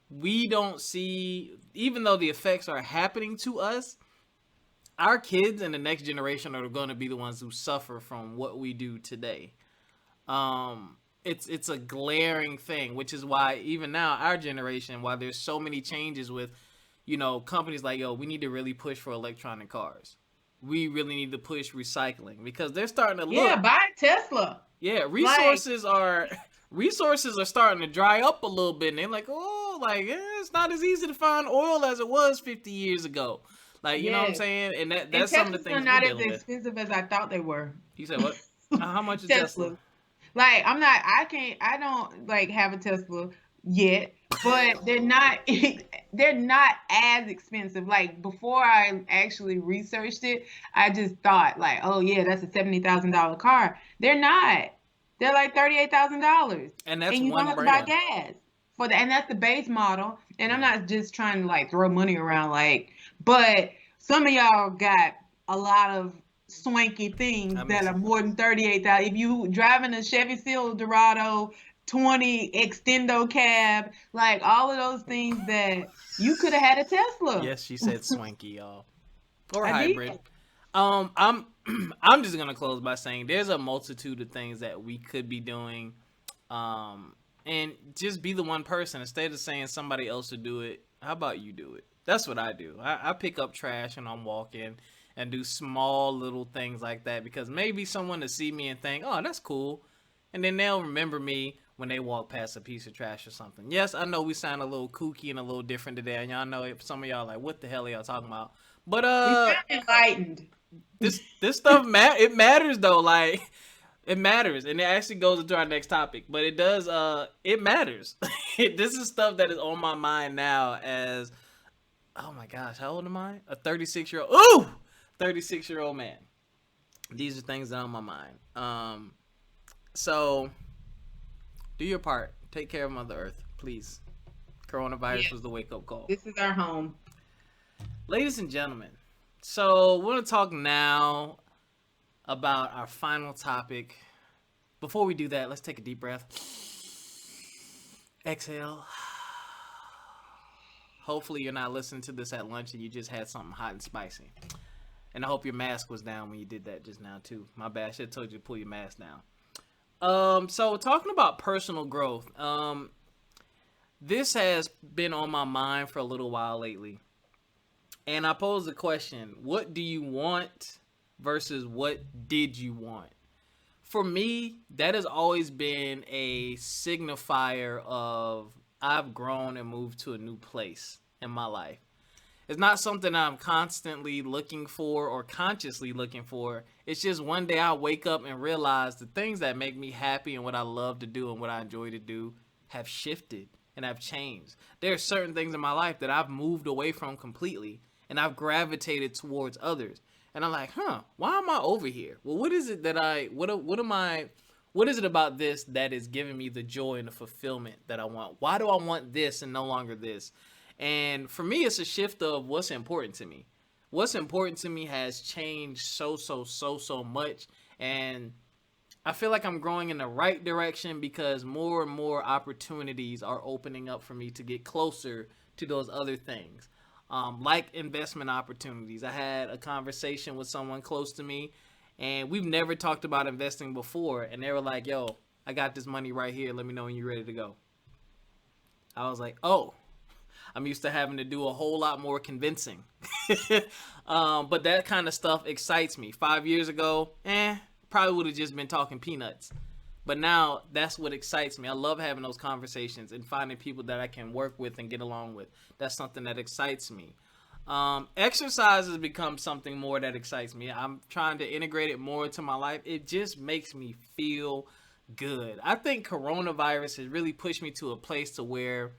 we don't see, even though the effects are happening to us, our kids and the next generation are going to be the ones who suffer from what we do today. It's a glaring thing, which is why even now our generation, while there's so many changes with, companies like, yo, we need to really push for electronic cars. We really need to push recycling because they're starting to Yeah, look. buy Tesla. Yeah, Like, resources are starting to dry up a little bit, and they're like, oh, like it's not as easy to find oil as it was 50 years ago. Like, you know what I'm yes. saying? And And that's some of the Teslas are things we're not as dealing with. expensive as I thought they were. You said what? How much is Tesla? Tesla. Like I don't like have a Tesla yet, but they're not as expensive. Like before I actually researched it, I just thought like, oh yeah, that's a $70,000 car. They're not. They're like $38,000. And that's And you don't one have to buy brand. gas for that. And that's the base model. And I'm not just trying to like throw money around like, but some of y'all got a lot of swanky things I mean, that are more than 38,000. If you driving a Chevy Silverado 20 extendo cab, like all of those things that you could have had a Tesla. yes, she said swanky, y'all, or I hybrid. did. I'm I'm just gonna close by saying there's a multitude of things that we could be doing, and just be the one person instead of saying somebody else to do it. How about you do it? That's what I do. I pick up trash and I'm walking and do small little things like that because maybe someone to see me and think, oh, that's cool, and then they'll remember me when they walk past a piece of trash or something. Yes, I know we sound a little kooky and a little different today, and y'all know if some of y'all like, what the hell are y'all talking about? But You sound enlightened. this stuff it matters though, like it matters, and it actually goes into our next topic. But it does it matters. This is stuff that is on my mind now as, oh my gosh, how old am I? A 36-year-old. Ooh, 36-year-old man. These are things that are on my mind. So do your part. Take care of Mother Earth, please. Coronavirus Yes, was the wake up call. this is our home. Ladies and gentlemen, so we're going to talk now about our final topic. Before we do that, let's take a deep breath. Exhale. Hopefully you're not listening to this at lunch and you just had something hot and spicy. And I hope your mask was down when you did that just now too. My bad, I should have told you to pull your mask down. So talking about personal growth, this has been on my mind for a little while lately. And I pose the question, what do you want versus what did you want? for me, that has always been a signifier of I've grown and moved to a new place in my life. It's not something I'm constantly looking for or consciously looking for. It's just one day I wake up and realize the things that make me happy and what I love to do and what I enjoy to do have shifted and have changed. There are certain things in my life that I've moved away from completely and I've gravitated towards others. And I'm like, why am I over here? Well, what is it that what is it about this that is giving me the joy and the fulfillment that I want? Why do I want this and no longer this? And for me, it's a shift of what's important to me. What's important to me has changed so much. And I feel like I'm growing in the right direction because more and more opportunities are opening up for me to get closer to those other things. Like investment opportunities. I had a conversation with someone close to me, and we've never talked about investing before. And they were like, yo, I got this money right here. Let me know when you're ready to go. I was like, oh. I'm used to having to do a whole lot more convincing. But that kind of stuff excites me. 5 years ago, probably would have just been talking peanuts. But now that's what excites me. I love having those conversations and finding people that I can work with and get along with. That's something that excites me. Exercise has become something more that excites me. I'm trying to integrate it more into my life. It just makes me feel good. I think coronavirus has really pushed me to a place to where,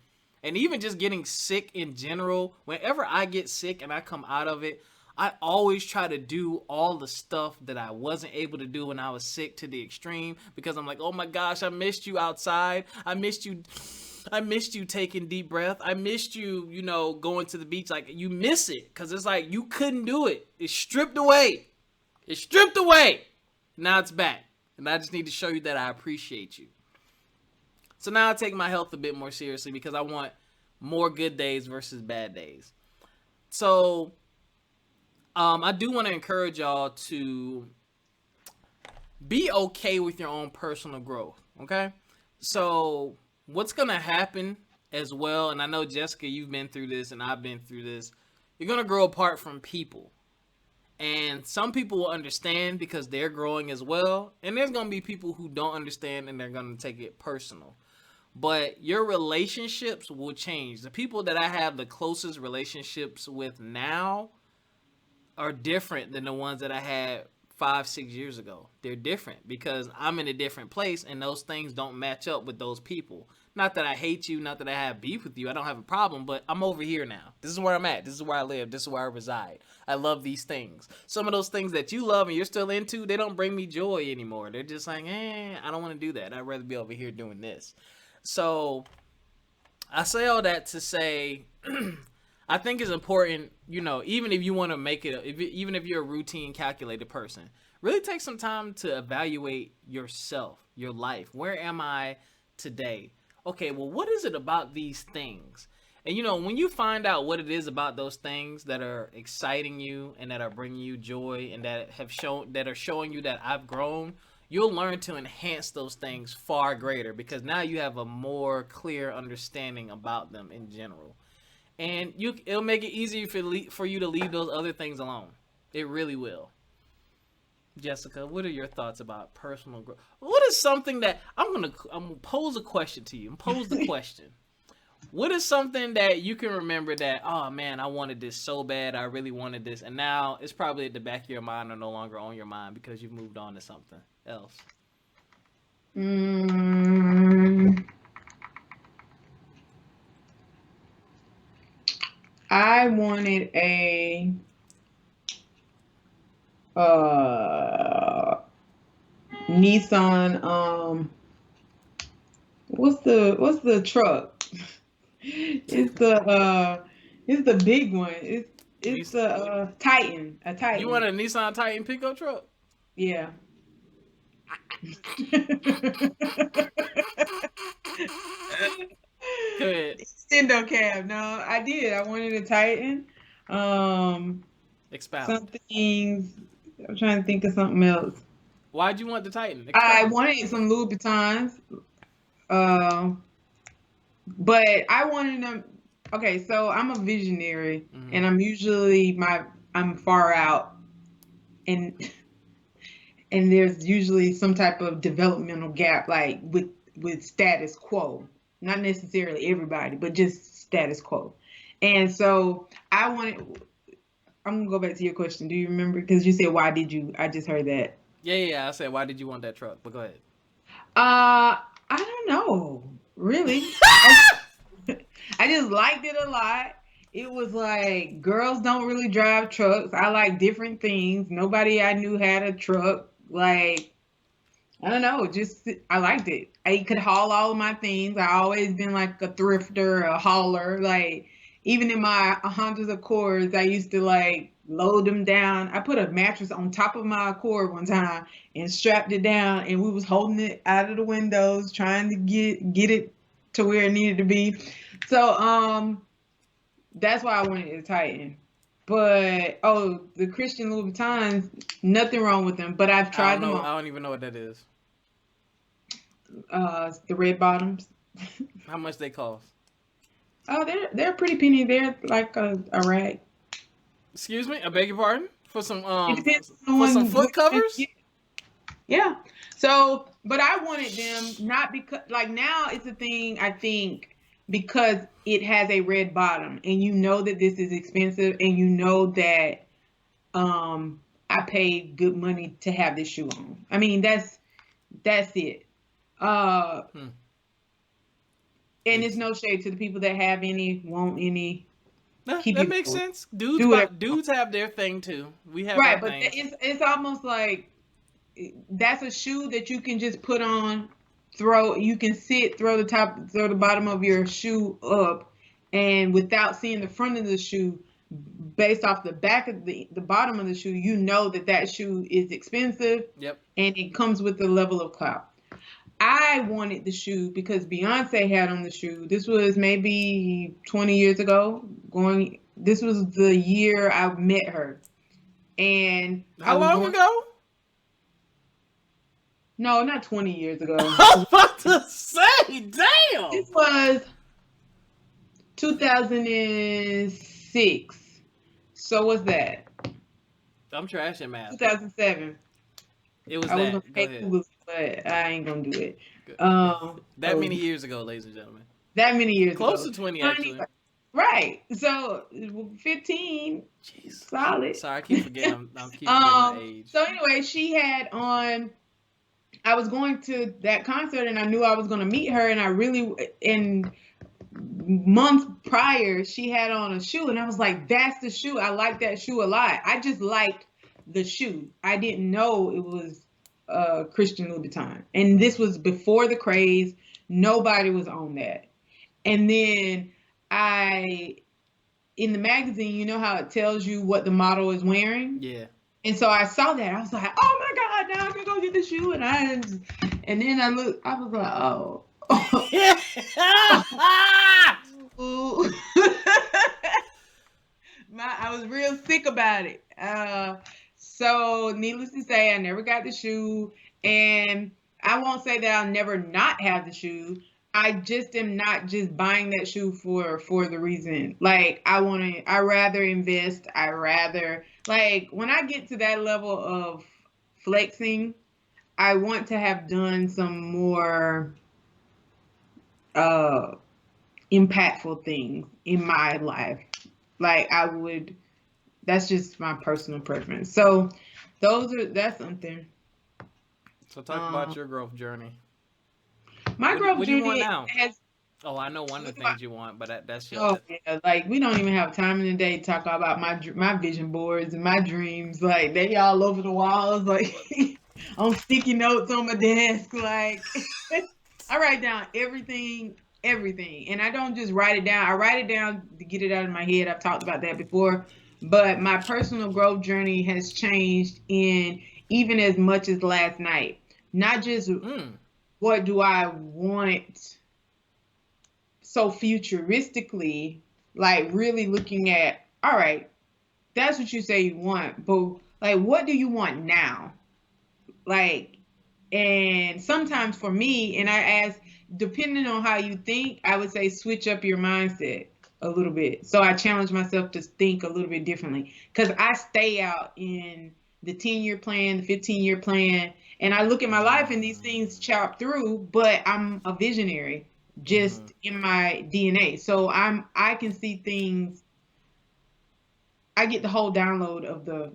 and even just getting sick in general, whenever I get sick and I come out of it, I always try to do all the stuff that I wasn't able to do when I was sick to the extreme, because I'm like, oh my gosh, I missed you outside. I missed you taking deep breath. I missed you, going to the beach. Like, you miss it because it's like you couldn't do it. It's stripped away. Now it's back. And I just need to show you that I appreciate you. So now I take my health a bit more seriously because I want more good days versus bad days. So I do want to encourage y'all to be okay with your own personal growth, okay? So what's going to happen as well, and I know, Jessica, you've been through this and I've been through this, you're going to grow apart from people. And some people will understand because they're growing as well. And there's going to be people who don't understand and they're going to take it personal. But your relationships will change. The people that I have the closest relationships with now are different than the ones that I had 5-6 years ago. They're different because I'm in a different place and those things don't match up with those people. Not that I hate you, not that I have beef with you. I don't have a problem, but I'm over here now. This is where I'm at. This is where I live. This is where I reside. I love these things. Some of those things that you love and you're still into, they don't bring me joy anymore. They're just like, I don't want to do that. I'd rather be over here doing this. So I say all that to say, I think it's important, even if you want to make it, even if you're a routine calculated person, really take some time to evaluate yourself, your life. Where am I today? Okay, well, what is it about these things? And when you find out what it is about those things that are exciting you and that are bringing you joy and that are showing you that I've grown, you'll learn to enhance those things far greater because now you have a more clear understanding about them in general. And it'll make it easier for you to leave those other things alone. It really will. Jessica, what are your thoughts about personal growth? What is something that I'm gonna pose a question to you? Pose the question. What is something that you can remember that, oh man, I wanted this so bad, I really wanted this, and now it's probably at the back of your mind or no longer on your mind because you've moved on to something else? I wanted a Nissan. What's the truck? It's the big one. It's a Titan. A Titan. You want a Nissan Titan pickup truck? Yeah. Go ahead. Extendo cab. No, I did. I wanted a Titan. Expound. Some things. I'm trying to think of something else. Why'd you want the Titan? I wanted some Louboutins. But I wanted them. Okay, so I'm a visionary, and I'm usually I'm far out, and and there's usually some type of developmental gap, like with status quo. Not necessarily everybody, but just status quo. And so I wanted. I'm gonna go back to your question. Do you remember? Because you said, "Why did you?" I just heard that. Yeah. I said, why did you want that truck? But go ahead. I don't know, really. I just liked it a lot. It was like girls don't really drive trucks. I like different things. Nobody I knew had a truck. Like I don't know, just I liked it. I could haul all of my things. I always been like a thrifter, a hauler. Like even in my Honda Accords, I used to like load them down. I put a mattress on top of my Accord one time and strapped it down, and we was holding it out of the windows, trying to get it to where it needed to be. So that's why I wanted to tighten. But the Christian Louboutins, nothing wrong with them. But I've I don't tried them know. on. I don't even know what that is. The red bottoms. How much they cost? Oh, they're pretty penny. They're like a rag. Excuse me. I beg your pardon. For some It depends on for some what foot you covers. get. Yeah. So, but I wanted them not because like now it's a thing. I think because it has a red bottom, and you know that this is expensive, and you know that I paid good money to have this shoe on. I mean that's it. Uh, Hmm. and it's Makes no shade to the people that have any, want any, keep that you makes going. sense. Dudes, Do whatever. dudes have their thing too. We have our Right, but things. it's almost like that's a shoe that you can just put on, throw. You can sit, throw the bottom of your shoe up, and without seeing the front of the shoe, based off the back of the bottom of the shoe, you know that that shoe is expensive, Yep. and it comes with the level of clout. I wanted the shoe because Beyonce had on the shoe. This was maybe 20 years ago. This was the year I met her, and I How was long going. ago? No, not 20 years ago. I was about to say, damn. This was 2006. So what's that? I'm trash at math. 2007. It was I was gonna that. Go say ahead. Google, but I ain't gonna do it. Good. That So many years ago, ladies and gentlemen. that many years Close ago. to 20, So actually. anyway, right. So 15, Jeez. solid. Sorry, I keep forgetting. I'm keep forgetting my age. So anyway, she had on. I was going to that concert, and I knew I was going to meet her, and I really in months prior she had on a shoe, and I was like, "That's the shoe. I like that shoe a lot." I just liked the shoe. I didn't know it was Christian Louboutin, and this was before the craze. Nobody was on that, and then I in the magazine, you know how it tells you what the model is wearing. Yeah. And so I saw that. I was like, "Oh my God, now I can go get the shoe." And then I looked. I was like, "Oh." Ooh. I was real sick about it. So needless to say, I never got the shoe, and I won't say that I'll never not have the shoe. I just am not just buying that shoe for the reason. Like I rather invest. I rather like when I get to that level of flexing, I want to have done some more uh impactful things in my life. Like I would that's just my personal preference. So that's something. So talk about Um your growth journey. my growth What do you want journey now? has Oh, I know one of the things you want, but that's your. oh yeah, like we don't even have time in the day to talk about my vision boards and my dreams. Like they all over the walls, like on sticky notes on my desk. Like I write down everything, and I don't just write it down. I write it down to get it out of my head. I've talked about that before, but my personal growth journey has changed in even as much as last night. Not just Mm. what do I want so futuristically, like really looking at, all right, that's what you say you want, but like, what do you want now? Like, and sometimes for me, and I ask, depending on how you think, I would say switch up your mindset a little bit. So I challenge myself to think a little bit differently because I stay out in the 10-year plan, the 15-year plan, and I look at my life and these things chop through, but I'm a visionary Mm-hmm. just in my DNA. So I can see things. I get the whole download of the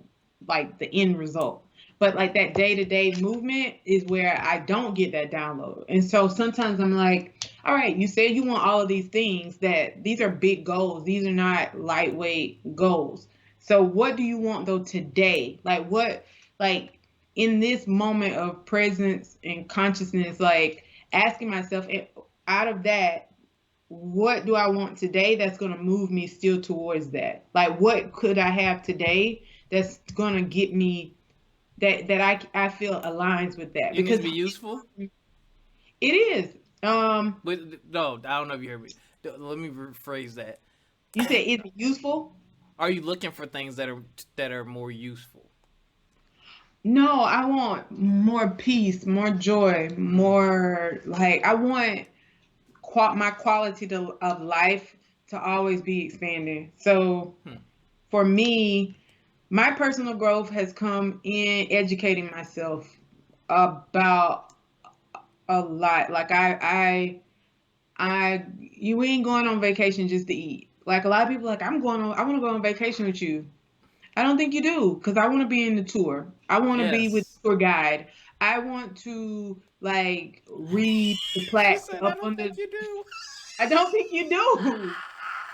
end result. But like that day-to-day movement is where I don't get that download. And so sometimes I'm like, all right, you said you want all of these things, that these are big goals. These are not lightweight goals. So what do you want though today? Like what, like in this moment of presence and consciousness, like asking myself, out of that, what do I want today that's going to move me still towards that? Like, what could I have today that's going to get me that I feel aligns with that? It needs Because to be useful. it is. But no, I don't know if you heard me. Let me rephrase that. You said it's useful. Are you looking for things that are more useful? No, I want more peace, more joy, Mm. more like I want my quality of life to always be expanding. So Hmm. for me, my personal growth has come in educating myself about a lot. Like you ain't going on vacation just to eat. Like a lot of people, like I want to go on vacation with you. I don't think you do, because I want to be in the tour. I want to be with Yes. the tour guide. I want to like read the She plaques said, "I up don't on think the. you do." I don't think you do.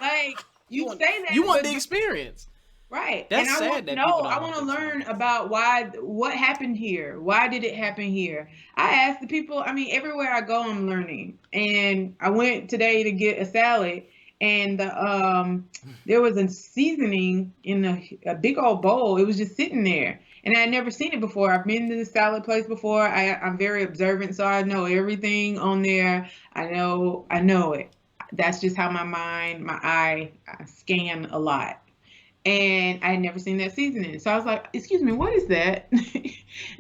Like You you want say you that, want but the experience. right. And That's I want sad to that people know, don't I want want the to learn experience. about what happened here. Why did it happen here? I ask the people, I mean, everywhere I go, I'm learning. And I went today to get a salad, and there was a seasoning in a big old bowl. It was just sitting there. And I had never seen it before. I've been to the salad place before. I'm very observant, so I know everything on there. I know it. That's just how my eye I scan a lot, and I had never seen that seasoning. So I was like, "Excuse me, what is that?"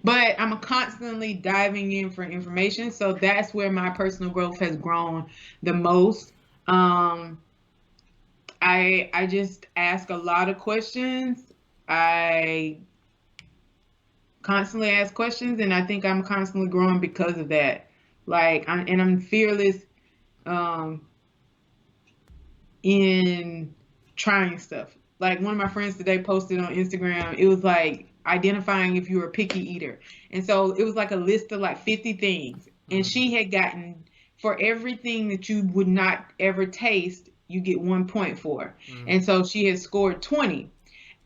But I'm constantly diving in for information, so that's where my personal growth has grown the most. Um, I just ask a lot of questions. I constantly ask questions, and I think I'm constantly growing because of that. I'm fearless um, in trying stuff. Like one of my friends today posted on Instagram, it was like identifying if you were a picky eater. And so it was like a list of like 50 things. And Mm-hmm. she had gotten, for everything that you would not ever taste, you get 1 point for. Mm-hmm. And so she had scored 20.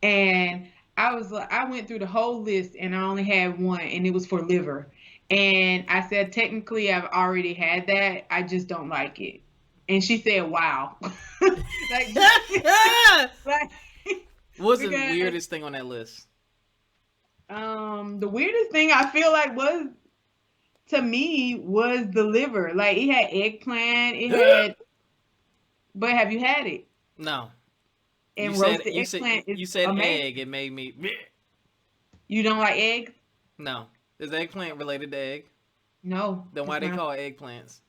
And I went through the whole list and I only had one, and it was for liver. And I said, technically, I've already had that. I just don't like it. And she said, wow. Like, like What's the because weirdest thing on that list? the weirdest thing I feel like was, to me, was the liver. Like it had eggplant, it had, but have you had it? No. You And said roasted you said eggplant is you said egg. amazing. It made me. You don't like eggs? No. Is eggplant related to egg? No, Then why it's they not. call it eggplants?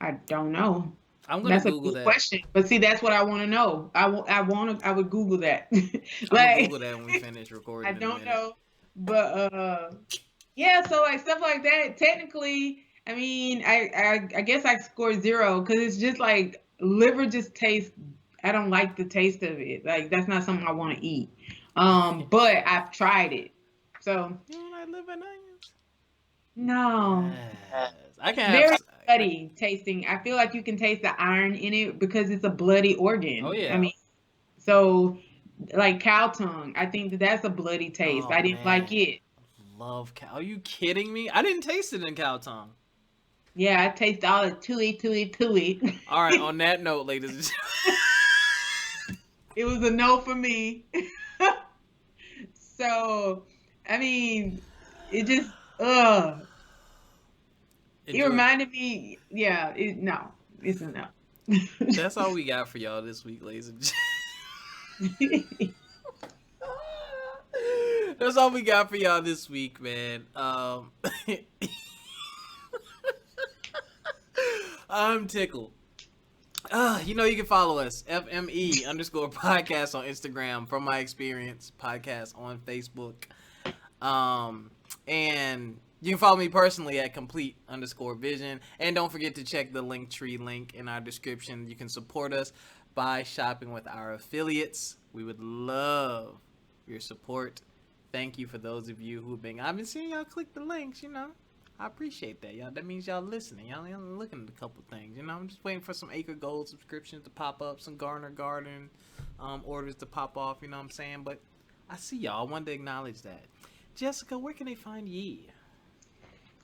I don't know. I'm gonna That's a Google good that. question. But see, that's what I want to know. I would Google that. I'm gonna Like Google that when we finish I recording in a don't minute. know, but yeah. So like stuff like that. Technically, I mean, I guess I scored zero because it's just like liver just tastes. I don't like the taste of it. Like that's not something I want to eat. But I've tried it. So You don't like liver and onions? no. Yes, I can have. Very bloody tasting. I feel like you can taste the iron in it because it's a bloody Oh organ. I yeah. mean, so like cow tongue, I think that's a bloody taste. Oh I didn't like man, it. love cow. Are you kidding me? I didn't taste it in cow tongue. Yeah, I taste all the tooey, tooey, tooey. All right. On that note, ladies and It was a no for me. So, I mean, it just, it enjoy. reminded me, yeah, no, it's a no. That's all we got for y'all this week, ladies and gentlemen. That's all we got for y'all this week, man. I'm tickled. You can follow us, FME _podcast on Instagram, From My Experience podcast on Facebook. And you can follow me personally at complete_vision. And don't forget to check the Linktree link in our description. You can support us by shopping with our affiliates. We would love your support. Thank you for those of you who've been. I've been seeing y'all click the links, I appreciate that, y'all. That means y'all listening. Y'all looking at a couple things, I'm just waiting for some Acre Gold subscriptions to pop up, some Garner Garden orders to pop off, you know what I'm saying? But I see y'all. I wanted to acknowledge that. Jessica, where can they find ye?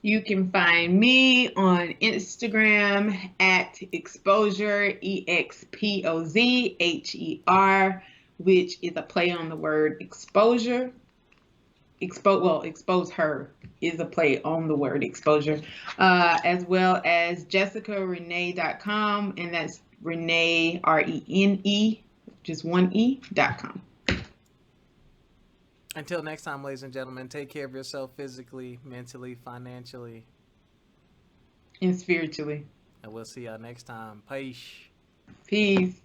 You can find me on Instagram at exposure, EXPOZHER, which is a play on the word exposure. Expose her is a play on the word exposure, as well as jessicarenee.com, and that's Renee, RENE, just one E.com. Until next time, ladies and gentlemen, take care of yourself physically, mentally, financially, and spiritually. and we'll see y'all next time. Peace. Peace.